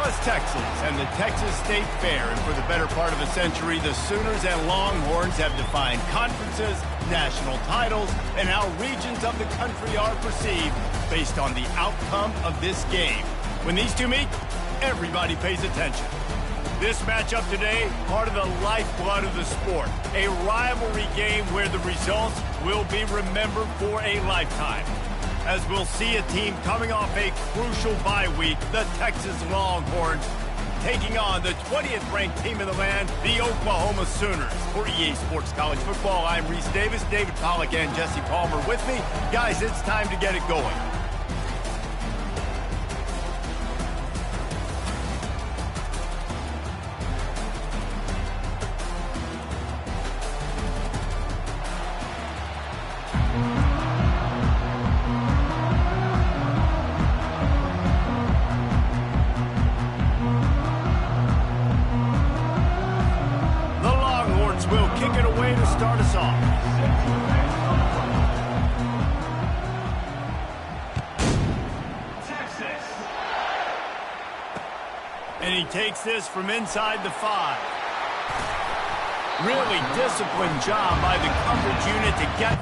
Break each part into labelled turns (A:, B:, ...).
A: Dallas, Texas, and the Texas State Fair. And for the better part of a century, the Sooners and Longhorns have defined conferences, national titles, and how regions of the country are perceived based on the outcome of this game. When these two meet, everybody pays attention. This matchup today, part of the lifeblood of the sport. A rivalry game where the results will be remembered for a lifetime. As we'll see a team coming off a crucial bye week, the Texas Longhorns, taking on the 20th ranked team in the land, the Oklahoma Sooners. For EA Sports College Football, I'm Reese Davis, David Pollack, and Jesse Palmer with me. Guys, it's time to get it going. Will kick it away to start us off. Texas. And he takes this from inside the 5. Really disciplined job by the coverage unit to get...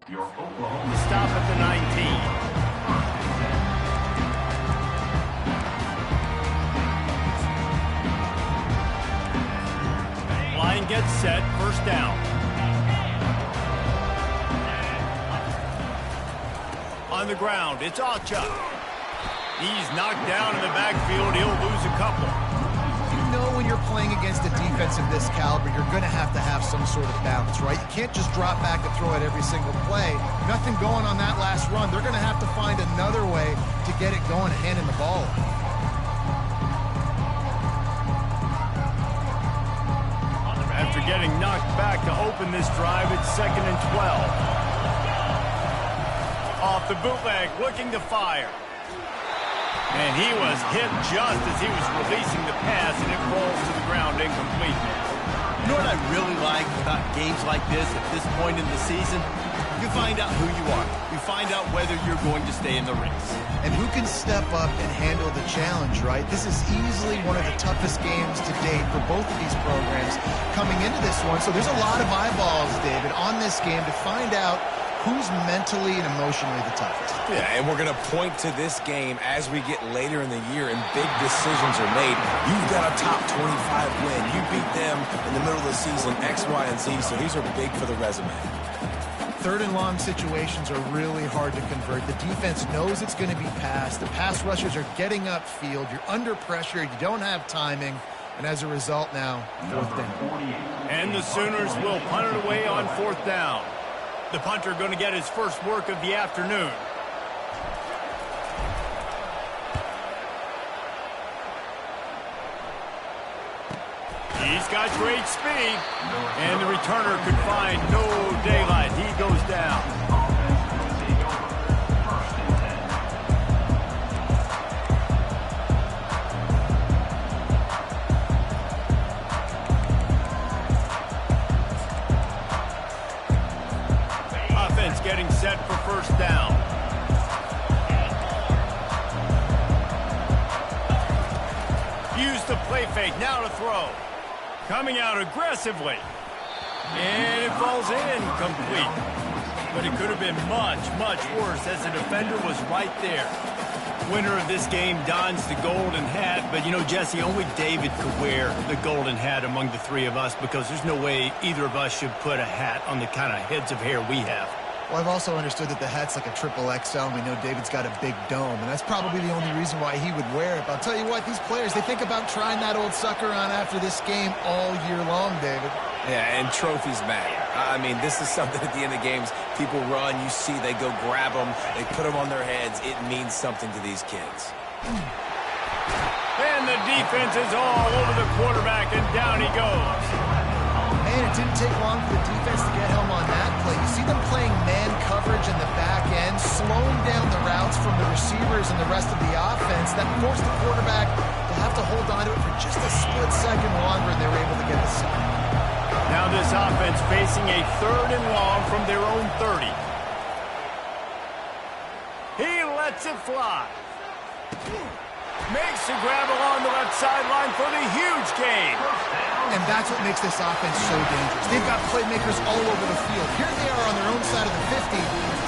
A: Your Oklahoma stop at the 19. Line gets set, first down. On the ground, it's Acha. He's knocked down in the backfield. He'll lose a couple.
B: You know when you're playing against a defense of this caliber, you're going to have some sort of balance, right? You can't just drop back and throw it every single play. Nothing going on that last run. They're going to have to find another way to get it going and handing the ball off.
A: After getting knocked back to open this drive, it's 2nd and 12. Off the bootleg, looking to fire. And he was hit just as he was releasing the pass, and it falls to the ground incomplete.
C: You know what I really like about games like this at this point in the season? You find out who you are. You find out whether you're going to stay in the race.
B: And who can step up and handle the challenge, right? This is easily one of the toughest games to date for both of these programs coming into this one. So there's a lot of eyeballs, David, on this game to find out who's mentally and emotionally the toughest.
D: Yeah, and we're going to point to this game as we get later in the year and big decisions are made. You've got a top 25 win. You beat them in the middle of the season, X, Y, and Z, so these are big for the resume.
B: 3rd and long situations are really hard to convert. The defense knows it's going to be passed. The pass rushers are getting upfield. You're under pressure. You don't have timing. And as a result now, 4th down.
A: And the Sooners will punt it away on 4th down. The punter going to get his first work of the afternoon. He's got great speed, and the returner could find no daylight. He goes down. Offense getting set for first down. Use the play fake, now to throw. Coming out aggressively. And it falls incomplete. But it could have been much, much worse as the defender was right there. Winner of this game dons the golden hat, but, you know, Jesse, only David could wear the golden hat among the three of us because there's no way either of us should put a hat on the kind of heads of hair we have.
B: Well, I've also understood that the hat's like a triple XL, and we know David's got a big dome, and that's probably the only reason why he would wear it. But I'll tell you what, these players, they think about trying that old sucker on after this game all year long, David.
D: Yeah, and trophies matter. I mean, this is something at the end of games, people run, you see, they go grab them, they put them on their heads. It means something to these kids.
A: And the defense is all over the quarterback, and down he goes.
B: Man, it didn't take long for the defense to get home on that play. You see them playing man coverage in the back end, slowing down the routes from the receivers and the rest of the offense. That forced the quarterback to have to hold on to it for just a split second longer, and they were able to get the sack.
A: Now this offense facing a 3rd and long from their own 30. He lets it fly. Makes the grab along the left sideline for the huge gain.
B: And that's what makes this offense so dangerous. They've got playmakers all over the field. Here they are on their own side of the 50.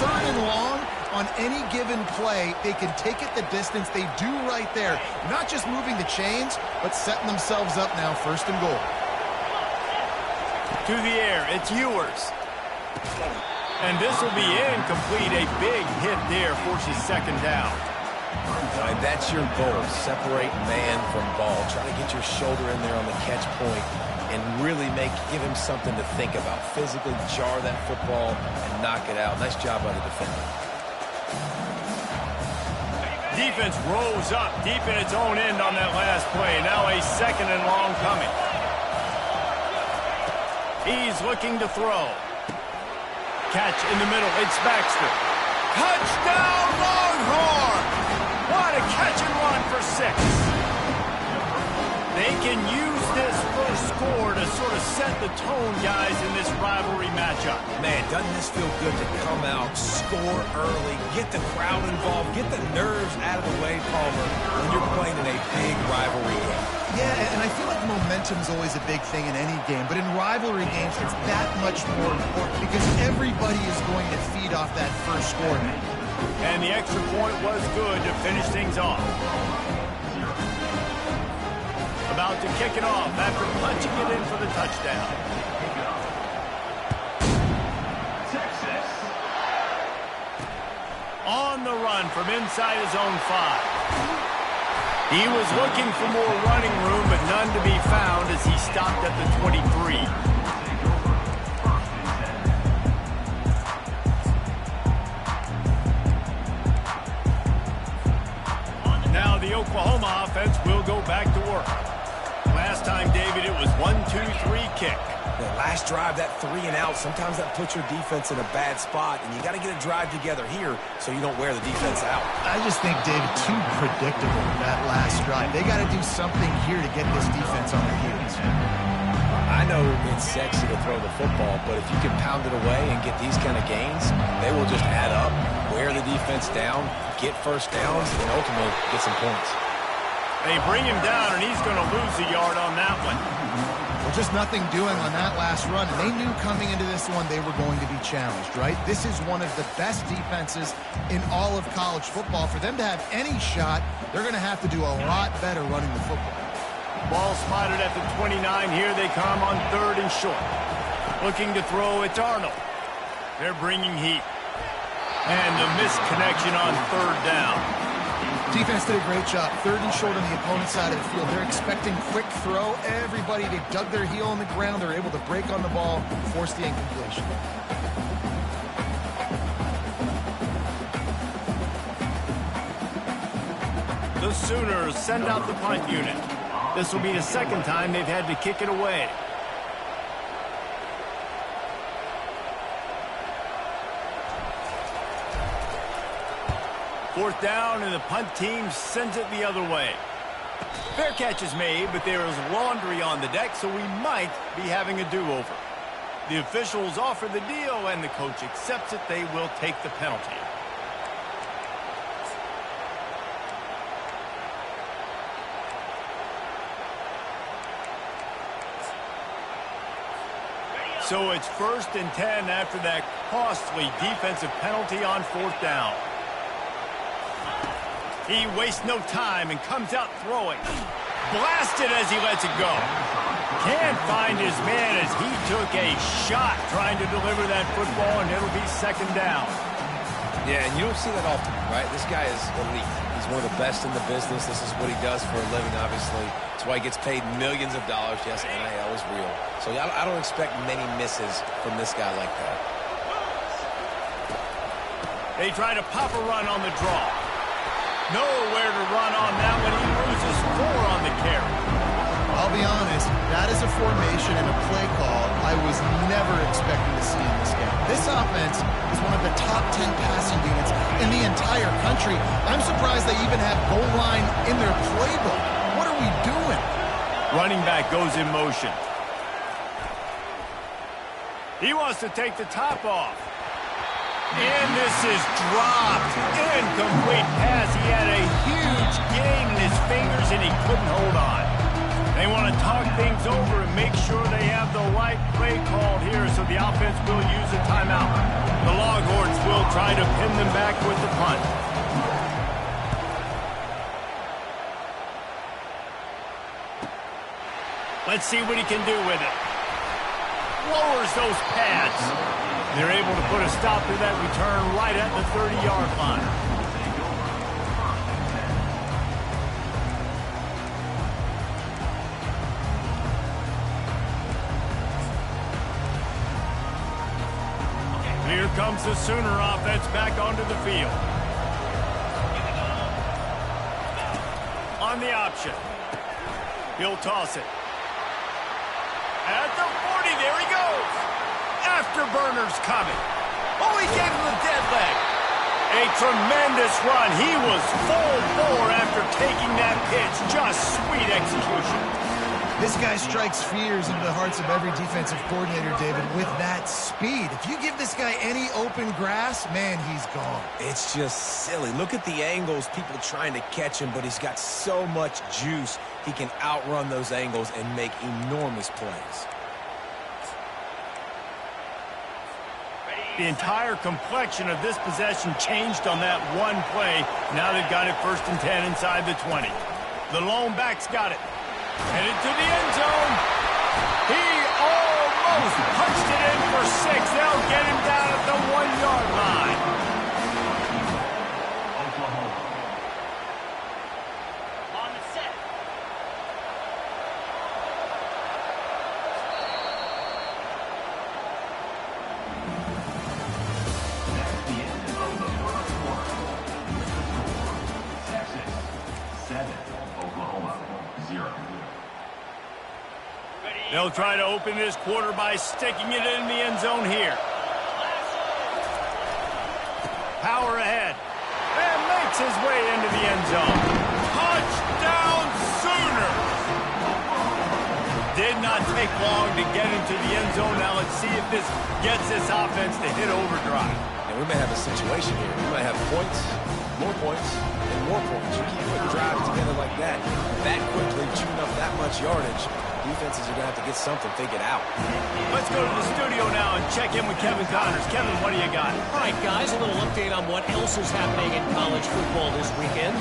B: 3rd and long, on any given play, they can take it the distance. They do right there. Not just moving the chains, but setting themselves up now, 1st and goal.
A: To the air, it's Ewers. And this will be incomplete. A big hit there forces 2nd down.
D: All right, that's your goal. Separate man from ball. Try to get your shoulder in there on the catch point and really give him something to think about. Physically jar that football and knock it out. Nice job by the defender.
A: Defense rose up deep in its own end on that last play. Now a 2nd and long coming. He's looking to throw. Catch in the middle. It's Baxter. Touchdown, Longhorn! What a catch and run for 6. They can use this first score to sort of set the tone, guys, in this rivalry matchup.
D: Man, doesn't this feel good to come out, score early, get the crowd involved, get the nerves out of the way, Palmer, when you're playing in a big rivalry game.
B: Yeah, and I feel like momentum's always a big thing in any game, but in rivalry games, it's that much more important because everybody is going to feed off that first score.
A: And the extra point was good to finish things off. About to kick it off after punching it in for the touchdown. Texas. On the run from inside his own 5. He was looking for more running room, but none to be found as he stopped at the 23. Now the Oklahoma offense will go back to work. Last time, David, it was 1-2-3 kick.
D: The last drive, that 3 and out, sometimes that puts your defense in a bad spot, and you got to get a drive together here so you don't wear the defense out.
B: I just think, David, too predictable that last drive. They got to do something here to get this defense on their heels.
D: I know it's sexy to throw the football, but if you can pound it away and get these kind of gains, they will just add up, wear the defense down, get first downs, and ultimately get some points.
A: They bring him down, and he's going to lose a yard on that one.
B: Well, just nothing doing on that last run. And they knew coming into this one they were going to be challenged, right? This is one of the best defenses in all of college football. For them to have any shot, they're going to have to do a lot better running the football.
A: Ball spotted at the 29. Here they come on 3rd and short. Looking to throw, it's Arnold. They're bringing heat. And the missed connection on 3rd down.
B: Defense did a great job. 3rd and short on the opponent's side of the field. They're expecting quick throw. Everybody, they dug their heel on the ground. They're able to break on the ball, force the incompletion.
A: The Sooners send out the punt unit. This will be the 2nd time they've had to kick it away. Fourth down, and the punt team sends it the other way. Fair catch is made, but there is laundry on the deck, so we might be having a do-over. The officials offer the deal, and the coach accepts it. They will take the penalty. So it's 1st and 10 after that costly defensive penalty on 4th down. He wastes no time and comes out throwing. Blasted as he lets it go. Can't find his man as he took a shot trying to deliver that football, and it'll be second down.
D: Yeah, and you don't see that often, right? This guy is elite. He's one of the best in the business. This is what he does for a living, obviously. That's why he gets paid millions of dollars. Yes, NIL is real. So I don't expect many misses from this guy like that.
A: They try to pop a run on the draw. Nowhere to run on that one. He loses 4 on the carry.
B: I'll be honest, that is a formation and a play call I was never expecting to see in this game. This offense is one of the top 10 passing units in the entire country. I'm surprised they even have goal line in their playbook. What are we doing?
A: Running back goes in motion. He wants to take the top off. And this is dropped. Incomplete pass. He had a huge gain in his fingers and he couldn't hold on. They want to talk things over and make sure they have the right play called here, so the offense will use a timeout. The Longhorns will try to pin them back with the punt. Let's see what he can do with it. Lowers those pads. They're able to put a stop to that return right at the 30-yard line. Here comes the Sooner offense back onto the field. On the option. He'll toss it. At the 40, there he goes. Afterburner's coming. Oh, he gave him the dead leg. A tremendous run. He was full bore after taking that pitch. Just sweet execution.
B: This guy strikes fears into the hearts of every defensive coordinator, David, with that speed. If you give this guy any open grass, man, he's gone.
D: It's just silly. Look at the angles, people trying to catch him, but he's got so much juice. He can outrun those angles and make enormous plays.
A: The entire complexion of this possession changed on that one play. Now they've got it 1st and 10 inside the 20. The lone back's got it. Headed to the end zone. He almost punched it in for 6. They'll get him down at the 1-yard line.
E: Oklahoma. On the set. That's the end of the first quarter. Texas 7, Oklahoma 0.
A: They'll try to open this quarter by sticking it in the end zone here. Power ahead. And makes his way into the end zone. Touchdown Sooners! Did not take long to get into the end zone. Now let's see if this gets this offense to hit overdrive.
D: And we may have a situation here. We might have points, more points, and more points. You keep putting drives together like that quickly, chewing up that much yardage. Defenses are going to have to get something figured out.
A: Let's go to the studio now and check in with Kevin Connors. Kevin, what do you got?
F: All right, guys, a little update on what else is happening in college football this weekend.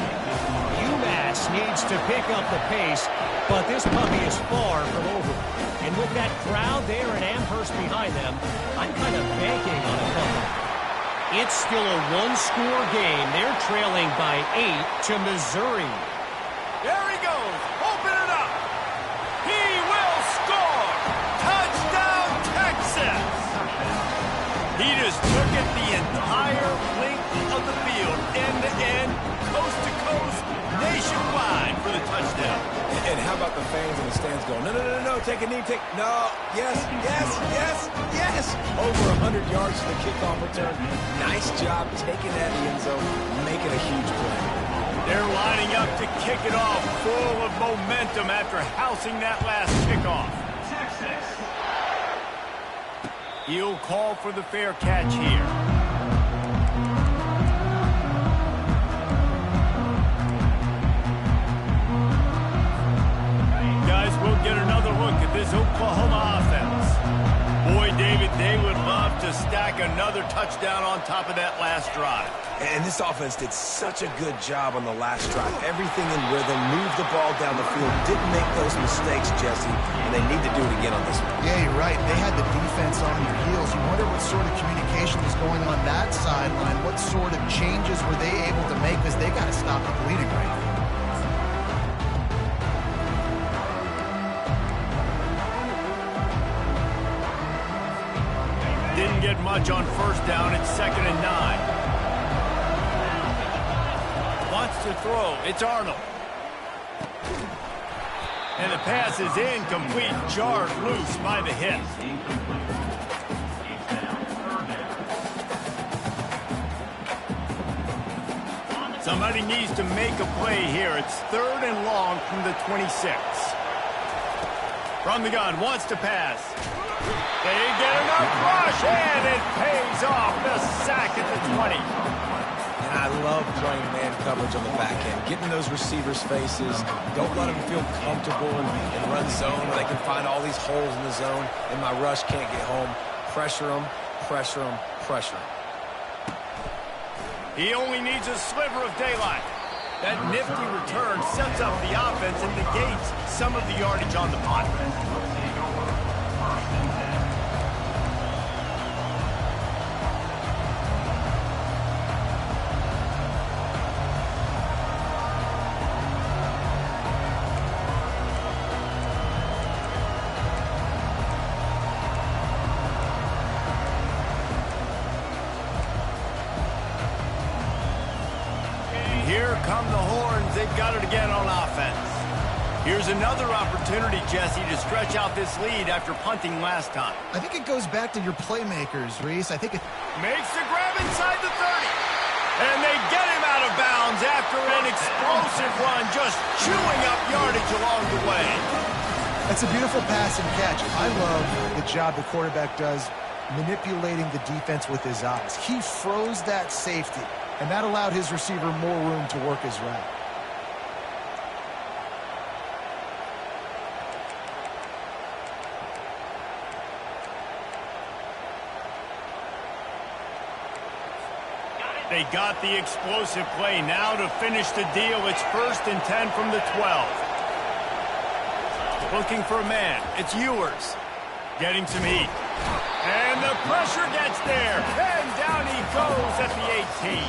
F: UMass needs to pick up the pace, but this puppy is far from over. And with that crowd there in Amherst behind them, I'm kind of banking on a comeback. It's still a one-score game. They're trailing by 8 to Missouri.
A: There he goes. Open it up. He will score. Touchdown, Texas. He just took it the entire length of the field, end to end, coast to coast, nationwide for the touchdown.
D: And how about the fans in the stands going, no, no, no, no, take a knee, no, yes, yes, yes, yes. Over 100 yards to the kickoff return. Nice job taking that in the end zone, making a huge play.
A: They're lining up to kick it off, full of momentum after housing that last kickoff.
E: Texas.
A: He'll call for the fair catch here. Guys, we'll get another look at this Oklahoma offense. Boy, David, they would love to stack a another touchdown on top of that last drive.
D: And this offense did such a good job on the last drive. Everything in rhythm, moved the ball down the field, didn't make those mistakes, Jesse, and they need to do it again on this one.
B: Yeah, you're right. They had the defense on their heels. You wonder what sort of communication was going on that sideline. What sort of changes were they able to make, because they got to stop the bleeding right now.
A: Didn't get much on first down. It's 2nd and 9. Wants to throw. It's Arnold. And the pass is incomplete. Jarred loose by the hip. Somebody needs to make a play here. It's 3rd and long from the 26. From the gun, wants to pass. They get enough rush, and it pays off. The sack at the 20.
D: And I love playing man coverage on the back end, getting those receivers' faces. Don't let them feel comfortable and run zone where they can find all these holes in the zone, and my rush can't get home. Pressure them, pressure them, pressure them.
A: He only needs a sliver of daylight. That nifty return sets up the offense and negates some of the yardage on the punt. Here come the horns. They've got it again on offense. Here's another opportunity, Jesse, to stretch out this lead after punting last time.
B: I think it goes back to your playmakers, Reese. I think it
A: Makes the grab inside the 30. And they get him out of bounds after an explosive run, just chewing up yardage along the way.
B: That's a beautiful pass and catch. I love the job the quarterback does manipulating the defense with his eyes. He froze that safety, and that allowed his receiver more room to work his route.
A: They got the explosive play. Now to finish the deal, it's 1st and 10 from the 12. Looking for a man. It's Ewers. Getting some heat. And the pressure gets there. And down he goes at the 18.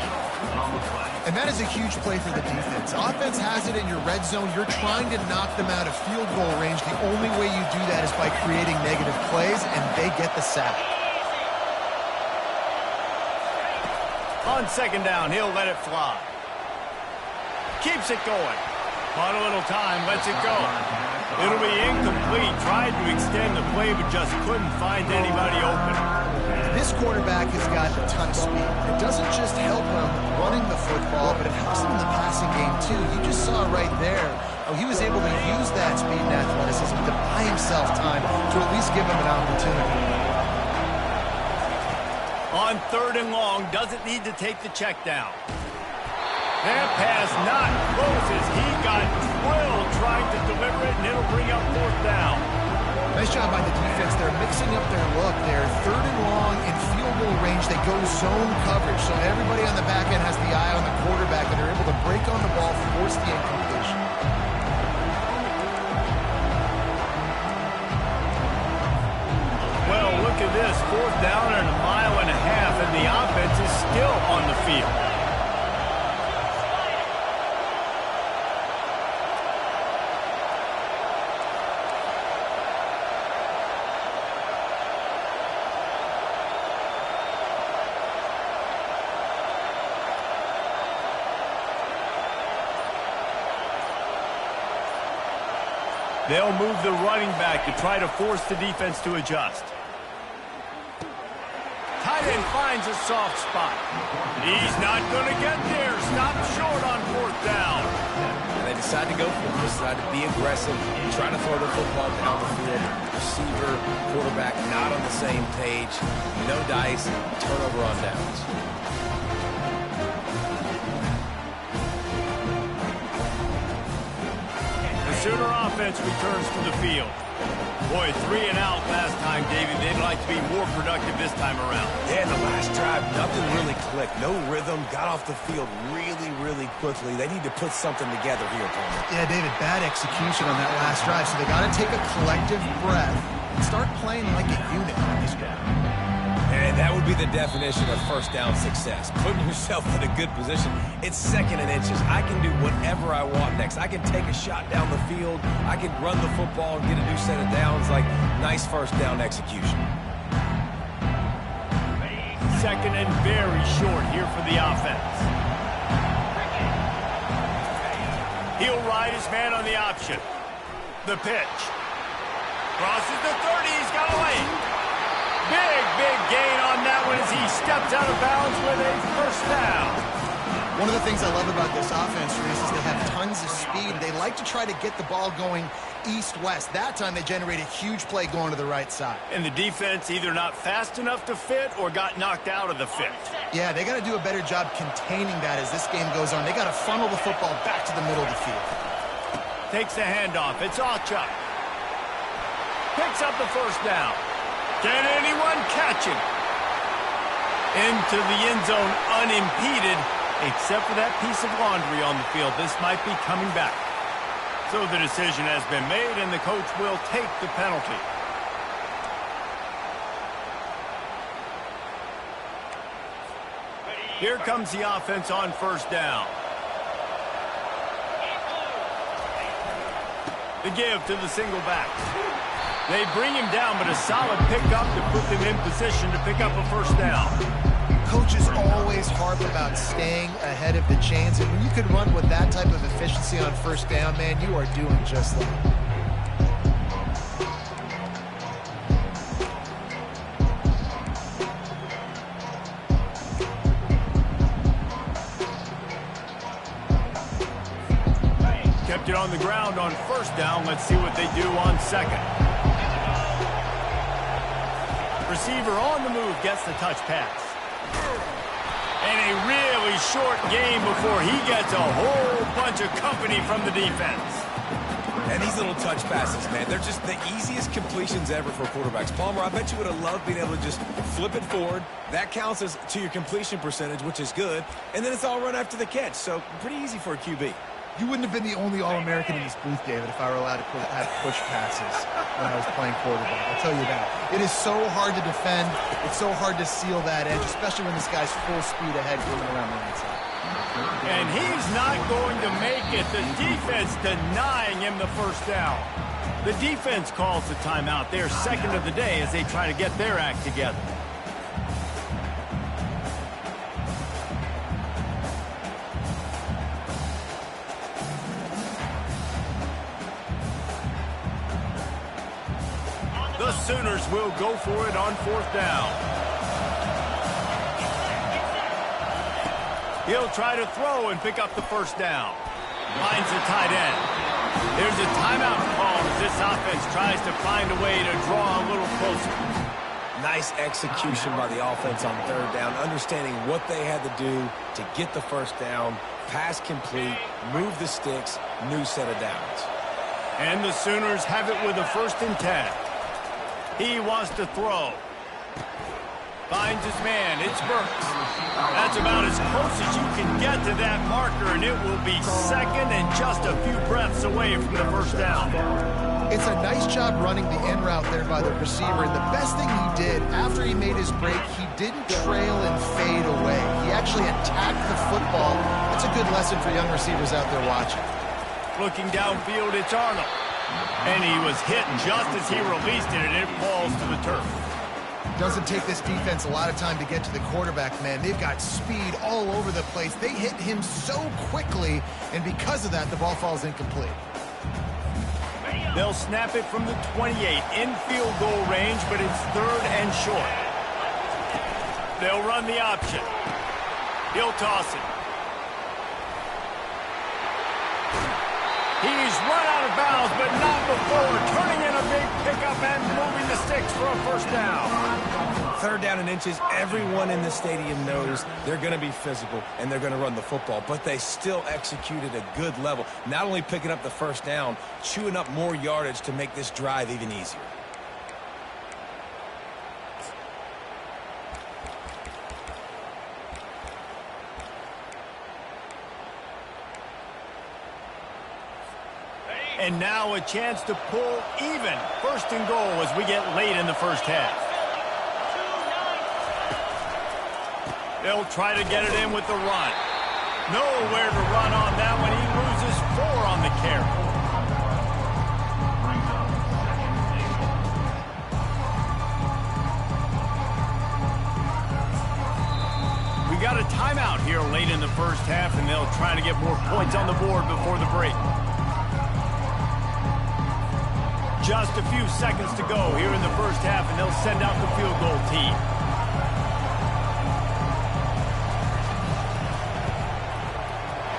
B: And that is a huge play for the defense. Offense has it in your red zone. You're trying to knock them out of field goal range. The only way you do that is by creating negative plays, and they get the sack.
A: On 2nd down, he'll let it fly. Keeps it going. Bought a little time, lets it go. It'll be incomplete. Tried to extend the play, but just couldn't find anybody open.
B: This quarterback has got a ton of speed. It doesn't just help him running the football, but it helps him in the passing game, too. You just saw right there how he was able to use that speed and athleticism to buy himself time to at least give him an opportunity.
A: On 3rd and long, doesn't need to take the check down. That pass not closes. He got drilled trying to deliver it, and it'll bring up 4th down.
B: Nice job by the defense. They're mixing up their look there. 3rd and long in field goal range. They go zone coverage. So everybody on the back end has the eye on the quarterback, and they're able to break on the ball, force the incompletion.
A: Well, look at this. 4th down and a mile and a half, and the offense is still on the field. They'll move the running back to try to force the defense to adjust. Tight end finds a soft spot. He's not going to get there. Stopped short on 4th down.
D: And they decide to go for it. They decide to be aggressive, try to throw the football down the field. Receiver, quarterback not on the same page. No dice, turnover on downs.
A: The Sooner offense returns to the field. Boy, 3 and out last time, David. They'd like to be more productive this time around.
D: Yeah, in the last drive, nothing really clicked. No rhythm, got off the field really, really quickly. They need to put something together here, Palmer.
B: Yeah, David, bad execution on that last drive, so they got to take a collective breath and start playing like a unit on this drive.
D: And that would be the definition of first down success. Putting yourself in a good position. It's 2nd and inches. I can do whatever I want next. I can take a shot down the field. I can run the football and get a new set of downs. Like, nice first down execution.
A: 2nd and very short here for the offense. He'll ride his man on the option. The pitch. Crosses the 30. He's got a lane. Big gain on that one as he steps out of bounds with a first down.
B: One of the things I love about this offense, Reese, is they have tons of speed. They like to try to get the ball going east-west. That time they generate a huge play going to the right side.
A: And the defense either not fast enough to fit or got knocked out of the fit.
B: Yeah, they got to do a better job containing that as this game goes on. They got to funnel the football back to the middle of the field.
A: Takes the handoff. It's Achuk. Picks up the first down. Can anyone catch him? Into the end zone unimpeded, except for that piece of laundry on the field. This might be coming back. So the decision has been made, and the coach will take the penalty. Here comes the offense on first down. The give to the single backs. They bring him down, but a solid pickup to put them in position to pick up a first down.
B: Coaches always harp about staying ahead of the chains, and when you can run with that type of efficiency on first down, man, you are doing just that.
A: Kept it on the ground on first down. Let's see what they do on second. Receiver on the move gets the touch pass. And a really short game before he gets a whole bunch of company from the defense.
D: And these little touch passes, man, they're just the easiest completions ever for quarterbacks. Palmer, I bet you would have loved being able to just flip it forward. That counts as to your completion percentage, which is good. And then it's all run after the catch, so pretty easy for a QB.
B: You wouldn't have been the only All-American in this booth, David, if I were allowed to have push passes when I was playing quarterback. I'll tell you that. It is so hard to defend. It's so hard to seal that edge, especially when this guy's full speed ahead coming around the inside.
A: And he's not going to make it. The defense denying him the first down. The defense calls the timeout. They're second of the day as they try to get their act together. The Sooners will go for it on fourth down. He'll try to throw and pick up the first down. Finds the tight end. There's a timeout call as this offense tries to find a way to draw a little closer.
D: Nice execution by the offense on third down, understanding what they had to do to get the first down, pass complete, move the sticks, new set of downs.
A: And the Sooners have it with a 1st and 10. He wants to throw. Finds his man. It's Burks. That's about as close as you can get to that marker, and it will be second and just a few breaths away from the first down.
B: It's a nice job running the in route there by the receiver, and the best thing he did after he made his break, he didn't trail and fade away. He actually attacked the football. That's a good lesson for young receivers out there watching.
A: Looking downfield, it's Arnold. And he was hit just as he released it, and it falls to the turf.
B: Doesn't take this defense a lot of time to get to the quarterback, man. They've got speed all over the place. They hit him so quickly, and because of that, the ball falls incomplete.
A: They'll snap it from the 28, in field goal range, but it's 3rd and short. They'll run the option. He'll toss it. He's run out of bounds, but not before turning in a big pickup and moving the sticks for a first down.
D: 3rd down and inches, everyone in the stadium knows they're going to be physical and they're going to run the football, but they still executed a good level. Not only picking up the first down, chewing up more yardage to make this drive even easier.
A: And now a chance to pull even. First and goal as we get late in the first half. They'll try to get it in with the run. Nowhere to run on that one. He loses 4 on the carry. We got a timeout here late in the first half, and they'll try to get more points on the board before the break. Just a few seconds to go here in the first half, and they'll send out the field goal team.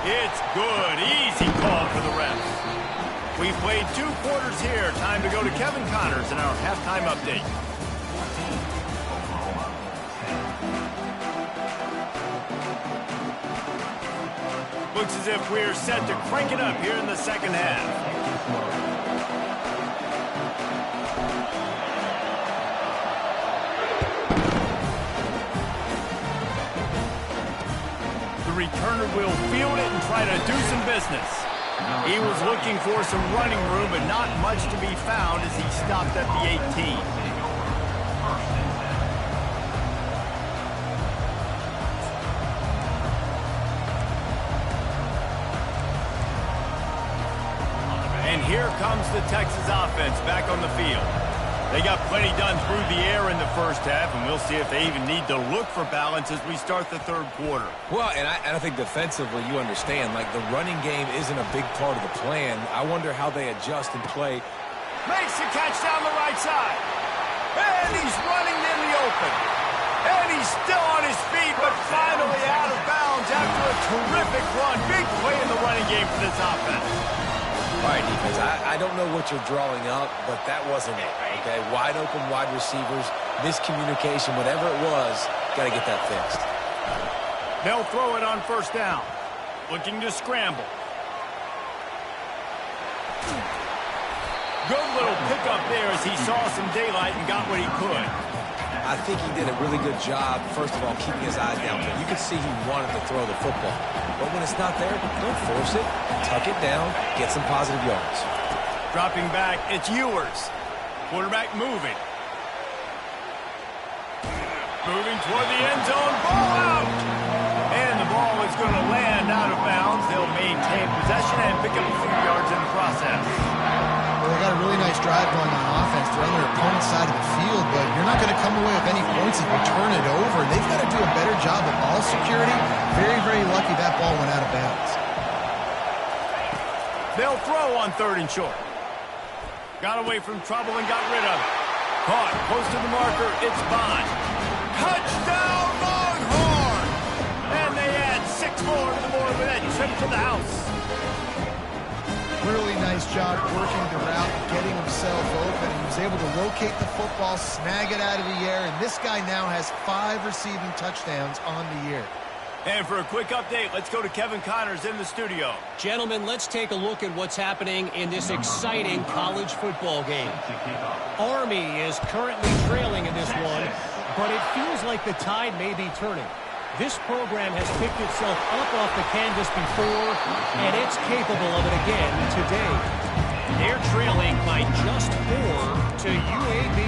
A: It's good. Easy call for the refs. We've played 2 quarters here. Time to go to Kevin Connors in our halftime update. Looks as if we're set to crank it up here in the second half. The returner will field it and try to do some business. He was looking for some running room, but not much to be found as he stopped at the 18. And here comes the Texas offense back on the field. They got plenty done through the air in the first half, and we'll see if they even need to look for balance as we start the third quarter.
D: Well, and I think defensively, you understand, like the running game isn't a big part of the plan. I wonder how they adjust and play.
A: Makes the catch down the right side. And he's running in the open. And he's still on his feet, but finally out of bounds after a terrific run. Big play in the running game for this offense.
D: All right, defense, I don't know what you're drawing up, but that wasn't it, okay? Wide open wide receivers, miscommunication, whatever it was, got to get that fixed.
A: They'll throw it on first down. Looking to scramble. Good little pickup there as he saw some daylight and got what he could.
D: I think he did a really good job, first of all, keeping his eyes down. You could see he wanted to throw the football. But when it's not there, don't force it. Tuck it down. Get some positive yards.
A: Dropping back, it's Ewers. Quarterback moving. Moving toward the end zone. Ball out! And the ball is going to land out of bounds. They'll maintain possession and pick up a few yards in the process.
B: Well, they got a really nice drive going on offense. They're on their opponent's side of the field, but you're not going to come away with any points if you turn it over. They've got to do a better job of ball security. Very, very lucky that ball went out of bounds.
A: They'll throw on 3rd and short. Got away from trouble and got rid of it. Caught close to the marker. It's Bond. Touchdown, Longhorn! And they add 6 more to the board with that trip to the house.
B: Really nice job working the route, getting himself open. He was able to locate the football, snag it out of the air, and this guy now has 5 receiving touchdowns on the year.
A: And for a quick update, let's go to Kevin Connors in the studio.
F: Gentlemen, let's take a look at what's happening in this exciting college football game. Army is currently trailing in this one, but it feels like the tide may be turning. This program has picked itself up off the canvas before, and it's capable of it again today. They're trailing by just 4 to UAB.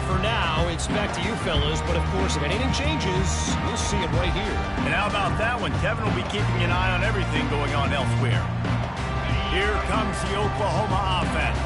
F: For now, it's back to you fellas, but of course, if anything changes, we'll see it right here.
A: And how about that one? Kevin will be keeping an eye on everything going on elsewhere. Here comes the Oklahoma offense.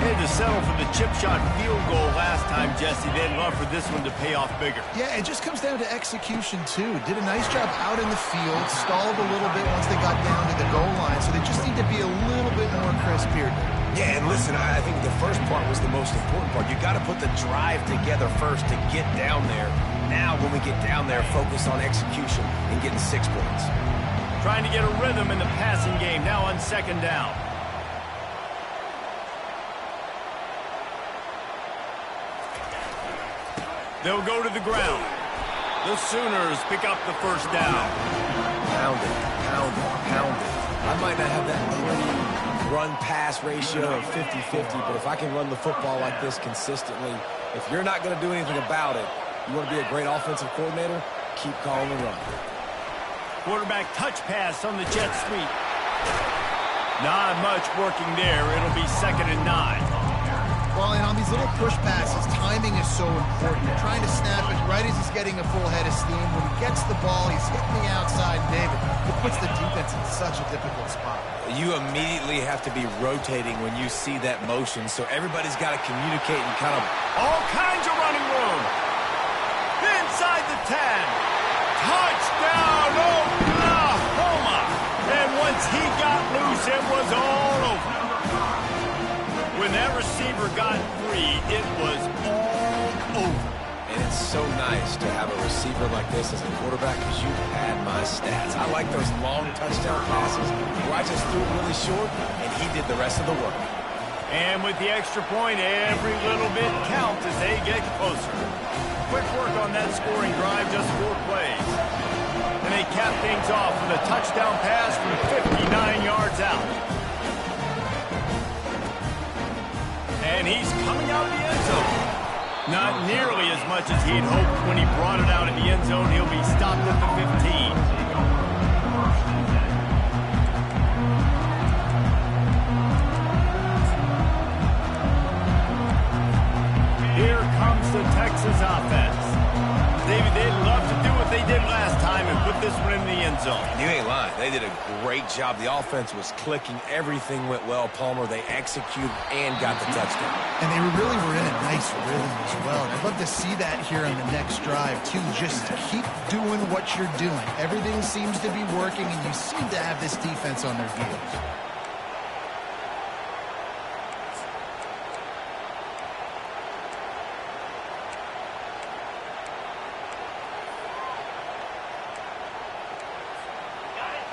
A: They had to settle for the chip shot field goal last time, Jesse. They'd love for this one to pay off bigger.
B: Yeah, it just comes down to execution, too. Did a nice job out in the field, stalled a little bit once they got down to the goal line, so they just need to be a little bit more crisp here.
D: Yeah, and listen, I think the first part was the most important part. You got to put the drive together first to get down there. Now, when we get down there, focus on execution and getting 6 points.
A: Trying to get a rhythm in the passing game, now on 2nd down. They'll go to the ground. The Sooners pick up the first down.
D: Pound it, pound it, pound it. I might not have that pretty run-pass ratio of 50-50, but if I can run the football like this consistently, if you're not going to do anything about it, you want to be a great offensive coordinator, keep calling the run.
A: Quarterback touch pass on the jet sweep. Not much working there. It'll be 2nd and 9.
B: Well, and on these little push passes, timing is so important. You're trying to snap it right as he's getting a full head of steam. When he gets the ball, he's hitting the outside, David. It puts the defense in such a difficult spot.
D: You immediately have to be rotating when you see that motion, so everybody's got to communicate and kind of...
A: All kinds of running room. Inside the 10. Touchdown, Oklahoma. And once he got loose, it was all over. When that receiver got free, it was all over.
D: And it's so nice to have a receiver like this as a quarterback because you had my stats. I like those long touchdown passes where I just threw it really short, and he did the rest of the work.
A: And with the extra point, every little bit counts as they get closer. Quick work on that scoring drive, just 4 plays. And they cap things off with a touchdown pass from 59 yards out. And he's coming out of the end zone. Not nearly as much as he'd hoped when he brought it out in the end zone. He'll be stopped at the 15. Here comes the Texas offense. David, they'd love to do what they did last time and put this one in the end zone.
D: You ain't lying. They did a great job. The offense was clicking. Everything went well. Palmer, they executed and got the touchdown.
B: And they really were in a nice rhythm as well. And I'd love to see that here on the next drive, too. Just keep doing what you're doing. Everything seems to be working, and you seem to have this defense on their heels.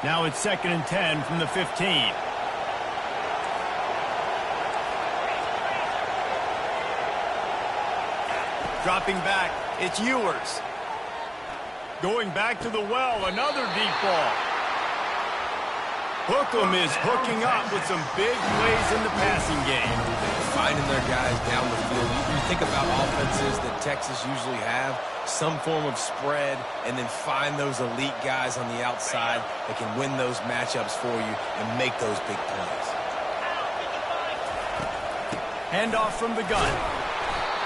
A: Now it's 2nd and 10 from the 15. Dropping back, it's Ewers. Going back to the well, another deep ball. Hookem is hooking up with some big plays in the passing game.
D: Finding their guys down the field. You think about offenses that Texas usually have, some form of spread, and then find those elite guys on the outside that can win those matchups for you and make those big plays.
A: Handoff from the gun.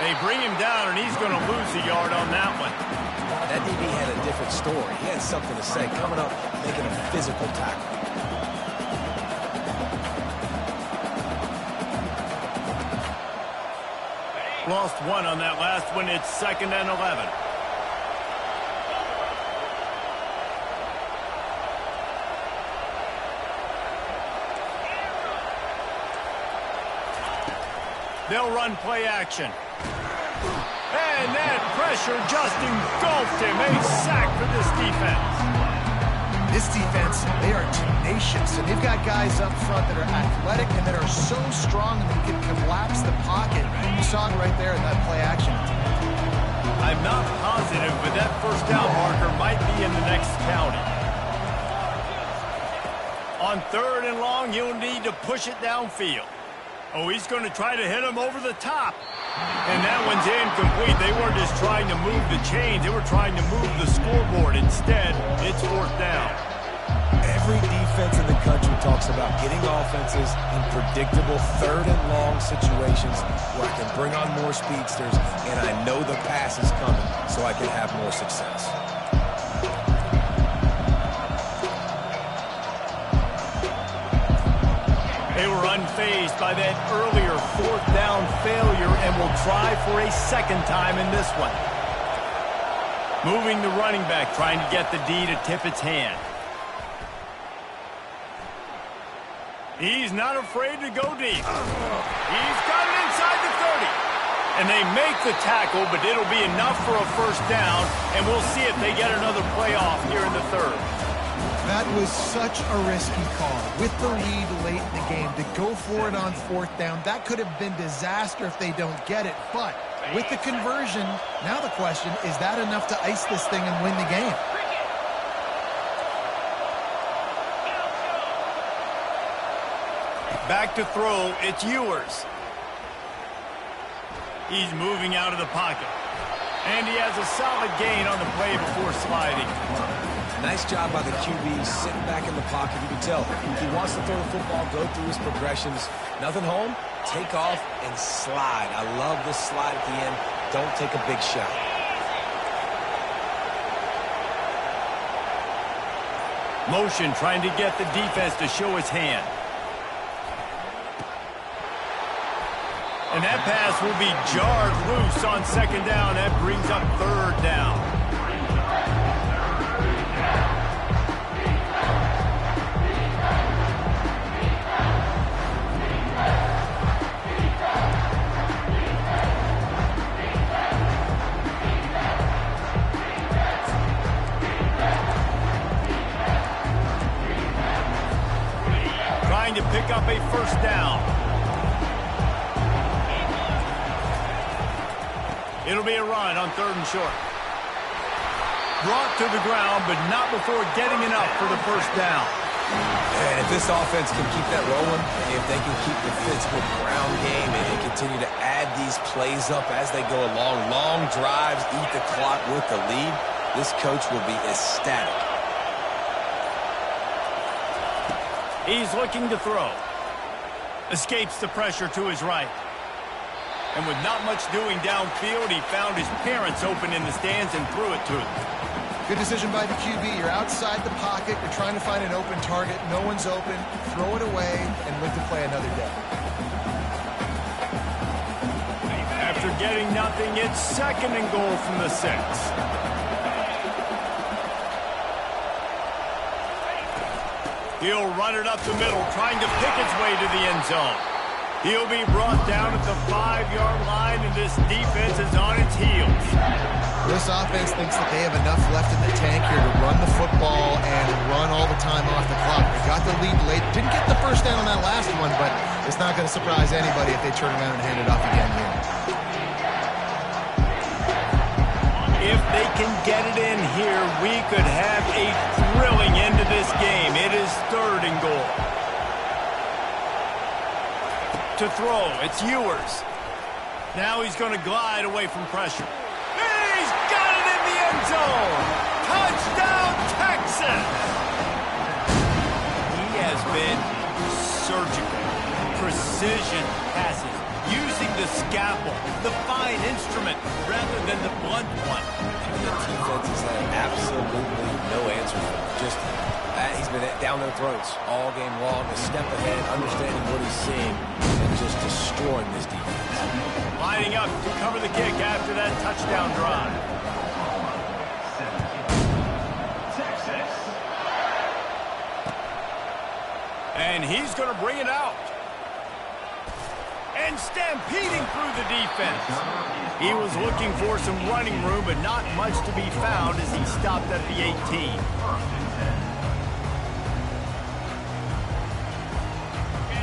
A: They bring him down, and he's going to lose a yard on that one.
D: That DB had a different story. He had something to say, coming up, making a physical tackle.
A: Lost one on that last one. It's 2nd and 11. They'll run play action. And that pressure just engulfed him. A sack for this defense.
B: This defense, they are tenacious, and they've got guys up front that are athletic and that are so strong that they can collapse the pocket. You saw it right there in that play action.
A: I'm not positive, but that first down marker might be in the next county. On 3rd and long, you'll need to push it downfield. Oh, he's going to try to hit him over the top. And that one's incomplete. They weren't just trying to move the chains. They were trying to move the scoreboard. Instead, it's 4th down.
D: Every defense in the country talks about getting offenses in predictable 3rd and long situations where I can bring on more speedsters and I know the pass is coming so I can have more success.
A: They were unfazed by that earlier 4th down failure and will try for a 2nd time in this one. Moving the running back, trying to get the D to tip its hand. He's not afraid to go deep. He's got it inside the 30. And they make the tackle, but it'll be enough for a 1st down, and we'll see if they get another playoff here in the 3rd.
B: That was such a risky call. With the lead late in the game, to go for it on 4th down, that could have been disaster if they don't get it. But with the conversion, now the question, is that enough to ice this thing and win the game?
A: Back to throw, it's Ewers. He's moving out of the pocket. And he has a solid gain on the play before sliding.
D: Nice job by the QB, sitting back in the pocket. You can tell he wants to throw the football, go through his progressions. Nothing home, take off and slide. I love the slide at the end. Don't take a big shot.
A: Motion, trying to get the defense to show his hand. And that pass will be jarred loose on second down. That brings up third down. Trying to pick up a first down. It'll be a run on 3rd and short. Brought to the ground, but not before getting enough for the first down.
D: And if this offense can keep that rolling, if they can keep the physical ground game and continue to add these plays up as they go along, long drives, eat the clock with the lead, this coach will be ecstatic.
A: He's looking to throw. Escapes the pressure to his right. And with not much doing downfield, he found his parents open in the stands and threw it to him.
B: Good decision by the QB. You're outside the pocket. You're trying to find an open target. No one's open. Throw it away and live to play another day.
A: After getting nothing, it's 2nd and goal from the 6. He'll run it up the middle, trying to pick its way to the end zone. He'll be brought down at the 5-yard line, and this defense is on its heels.
B: This offense thinks that they have enough left in the tank here to run the football and run all the time off the clock. They got the lead late. Didn't get the first down on that last one, but it's not going to surprise anybody if they turn around and hand it off again here.
A: If they can get it in here, we could have a thrilling end to this game. It is 3rd and goal. To throw, it's Ewers. Now he's going to glide away from pressure. He's got it in the end zone! Touchdown, Texas! He has been surgical. Precision passes, using the scalpel, the fine instrument, rather than the blunt one.
D: The defense has had absolutely no answer for him. Just he's been down their throats all game long, a step ahead, understanding what he's seeing, and just destroying this defense.
A: Lining up to cover the kick after that touchdown drive.
E: Texas.
A: And he's going to bring it out. And stampeding through the defense. He was looking for some running room, but not much to be found as he stopped at the 18.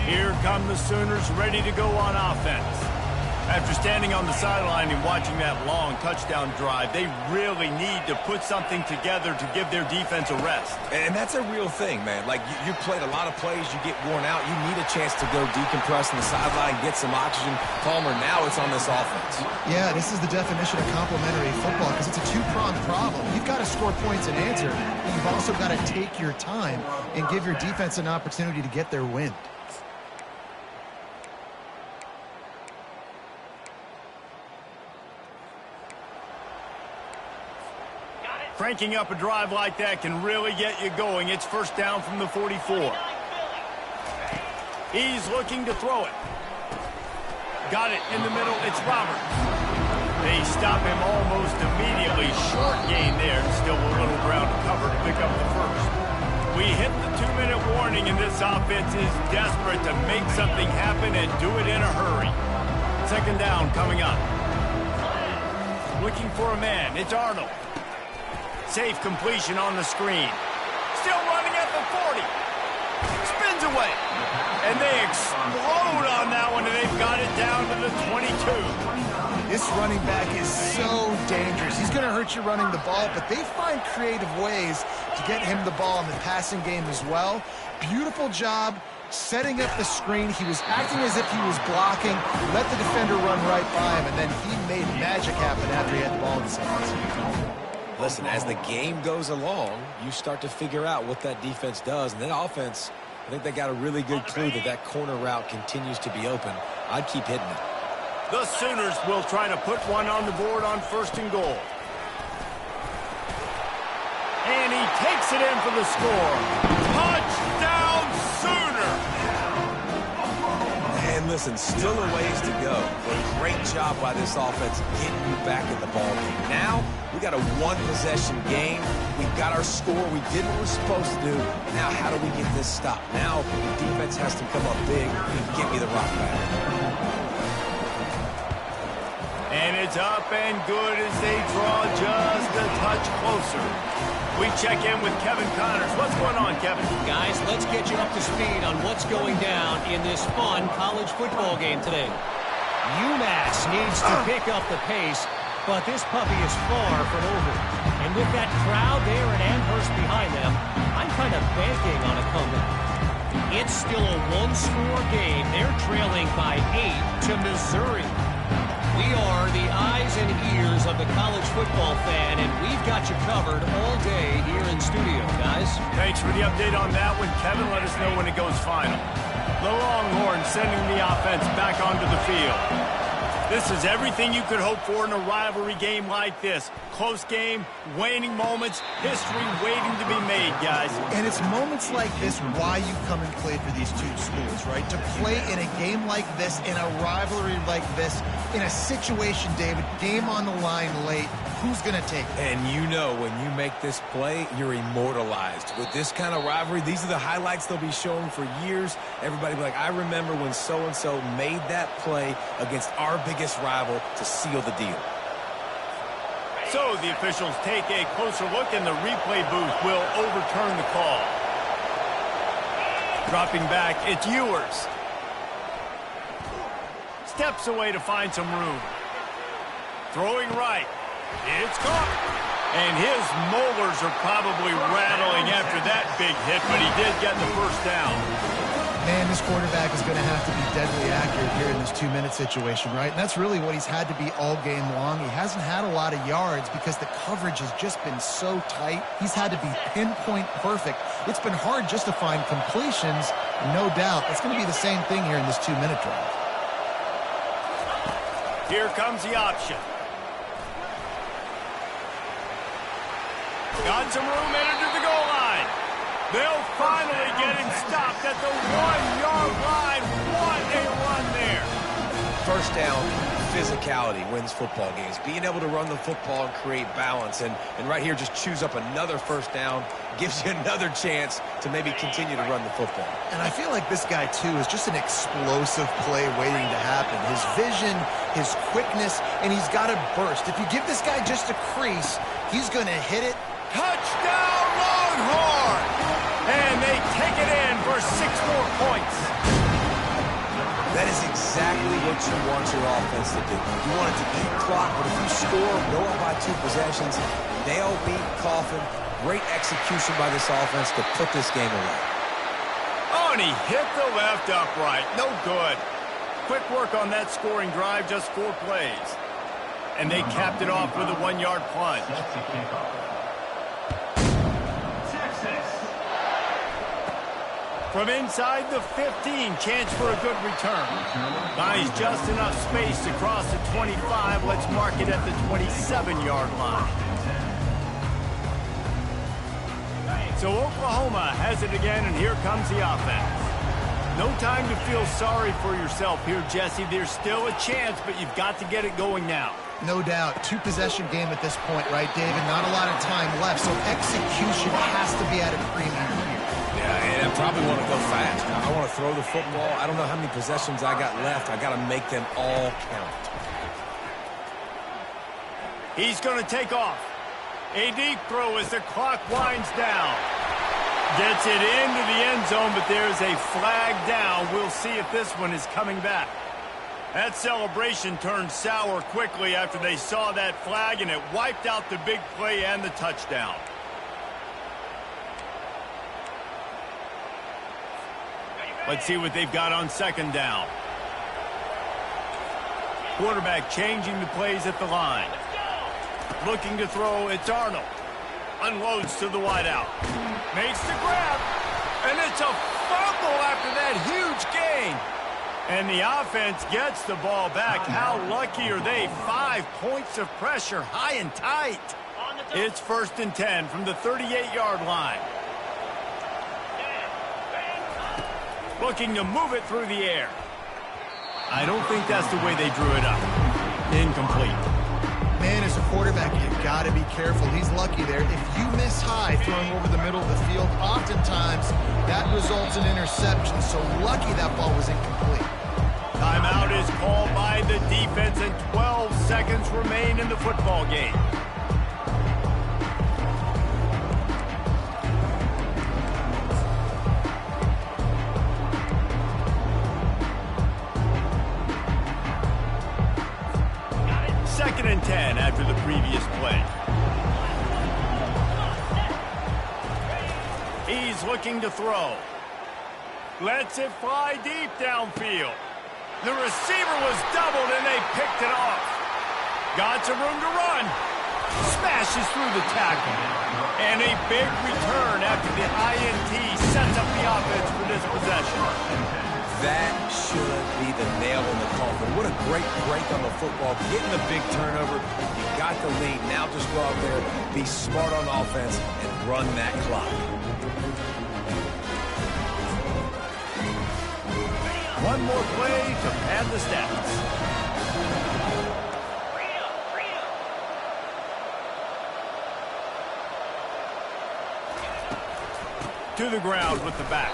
A: Here come the Sooners, ready to go on offense. After standing on the sideline and watching that long touchdown drive, they really need to put something together to give their defense a rest.
D: And that's a real thing, man. Like, you played a lot of plays, you get worn out, you need a chance to go decompress on the sideline, get some oxygen. Palmer, now it's on this offense.
B: Yeah, this is the definition of complementary football because it's a two-pronged problem. You've got to score points and answer, but you've also got to take your time and give your defense an opportunity to get their win.
A: Cranking up a drive like that can really get you going. It's 1st down from the 44. He's looking to throw it. Got it in the middle. It's Roberts. They stop him almost immediately. Short gain there. Still a little ground to cover to pick up the first. We hit the 2-minute warning, and this offense is desperate to make something happen and do it in a hurry. 2nd down coming up. Looking for a man. It's Arnold. Safe completion on the screen. Still running at the 40. Spins away. And they explode on that one, and they've got it down to the 22.
B: This running back is so dangerous. He's going to hurt you running the ball, but they find creative ways to get him the ball in the passing game as well. Beautiful job setting up the screen. He was acting as if he was blocking, let the defender run right by him, and then he made magic happen after he had the ball in his hands.
D: Listen, as the game goes along, you start to figure out what that defense does. And then offense, I think they got a really good clue that that corner route continues to be open. I'd keep hitting it.
A: The Sooners will try to put one on the board on 1st and goal. And he takes it in for the score. Touchdown, Sooner!
D: And listen, still a ways to go. But great job by this offense getting you back in the ballgame. Now, we got a one-possession game. We got our score. We did what we're supposed to do. Now, how do we get this stopped? Now, the defense has to come up big and give me the rock back.
A: And it's up and good as they draw just a touch closer. We check in with Kevin Connors. What's going on, Kevin?
F: Guys, let's get you up to speed on what's going down in this fun college football game today. UMass needs to pick up the pace, but this puppy is far from over. And with that crowd there at Amherst behind them, I'm kind of banking on a comeback. It's still a one-score game. They're trailing by 8 to Missouri. We are the eyes and ears of the college football fan, and we've got you covered all day here in studio, guys.
A: Thanks for the update on that one, Kevin. Let us know when it goes final. The Longhorns sending the offense back onto the field. This is everything you could hope for in a rivalry game like this. Close game, waning moments, history waiting to be made, guys.
B: And it's moments like this why you come and play for these two schools, right? To play in a game like this, in a rivalry like this, in a situation, David, game on the line late, who's going to take it?
D: And you know when you make this play, you're immortalized. With this kind of rivalry, these are the highlights they'll be showing for years. Everybody will be like, I remember when so-and-so made that play against our biggest rival to seal the deal.
A: So the officials take a closer look, and the replay booth will overturn the call. Dropping back, it's Ewers. Steps away to find some room. Throwing right. It's caught. And his molars are probably rattling after that big hit, but he did get the first down.
B: Man, this quarterback is going to have to be deadly accurate here in this 2-minute situation, right? And that's really what he's had to be all game long. He hasn't had a lot of yards because the coverage has just been so tight. He's had to be pinpoint perfect. It's been hard just to find completions, no doubt. It's going to be the same thing here in this 2-minute drive.
A: Here comes the option. Got some room into the goal line. They'll finally get him stopped at the 1-yard line. What a run there.
D: First down, physicality wins football games. Being able to run the football and create balance. And right here, just choose up another first down. Gives you another chance to maybe continue to run the football.
B: And I feel like this guy, too, is just an explosive play waiting to happen. His vision, his quickness, and he's got to burst. If you give this guy just a crease, he's going to hit it.
A: Touchdown, Longhorn! And they take it in for 6 more points.
D: That is exactly what you want your offense to do. You want it to eat clock, but if you score, go up by 2 possessions, nail, beat, coffin. Great execution by this offense to put this game away.
A: Oh, and he hit the left upright. No good. Quick work on that scoring drive, just 4 plays. And they capped it off with a 1-yard plunge. From inside the 15, chance for a good return. Buys just enough space to cross the 25. Let's mark it at the 27-yard line. So Oklahoma has it again, and here comes the offense. No time to feel sorry for yourself here, Jesse. There's still a chance, but you've got to get it going now.
B: No doubt. 2-possession game at this point, right, David? Not a lot of time left, so execution has to be at a premium here.
D: Yeah, and I probably want to go fast. I want to throw the football. I don't know how many possessions I got left. I got to make them all count.
A: He's going to take off. A deep throw as the clock winds down. Gets it into the end zone, but there's a flag down. We'll see if this one is coming back. That celebration turned sour quickly after they saw that flag, and it wiped out the big play and the touchdown. Let's see what they've got on 2nd down. Quarterback changing the plays at the line. Looking to throw, it's Arnold. Unloads to the wideout. Makes the grab. And it's a fumble after that huge gain. And the offense gets the ball back. How lucky are they? 5 points of pressure, high and tight. It's 1st and 10 from the 38-yard line. Looking to move it through the air. I don't think that's the way they drew it up. Incomplete.
B: Man, as a quarterback, you've got to be careful. He's lucky there. If you miss high throwing over the middle of the field, oftentimes that results in interception. So lucky that ball was incomplete.
A: Timeout is called by the defense, and 12 seconds remain in the football game. Second and 10 after the previous play. He's looking to throw. Lets it fly deep downfield. The receiver was doubled and they picked it off. Got some room to run. Smashes through the tackle. And a big return after the INT sets up the offense for this possession.
D: That should be the nail in the coffin. What a great break on the football. Getting the big turnover. You got the lead. Now just go out there, be smart on offense, and run that clock.
A: One more play to pad the stats. To the ground with the back.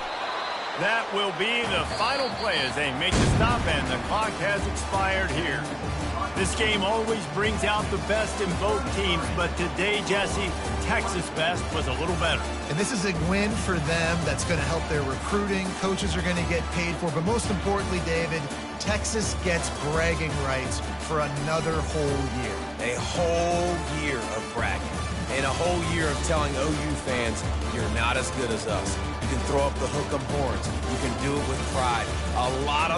A: That will be the final play as they make the stop, and the clock has expired here. This game always brings out the best in both teams, but today, Jesse, Texas' best was a little better.
B: And this is a win for them that's going to help their recruiting. Coaches are going to get paid for. But most importantly, David, Texas gets bragging rights for another whole year.
D: A whole year of bragging. And a whole year of telling OU fans, you're not as good as us. You can throw up the hook 'em horns. You can do it with pride. A lot of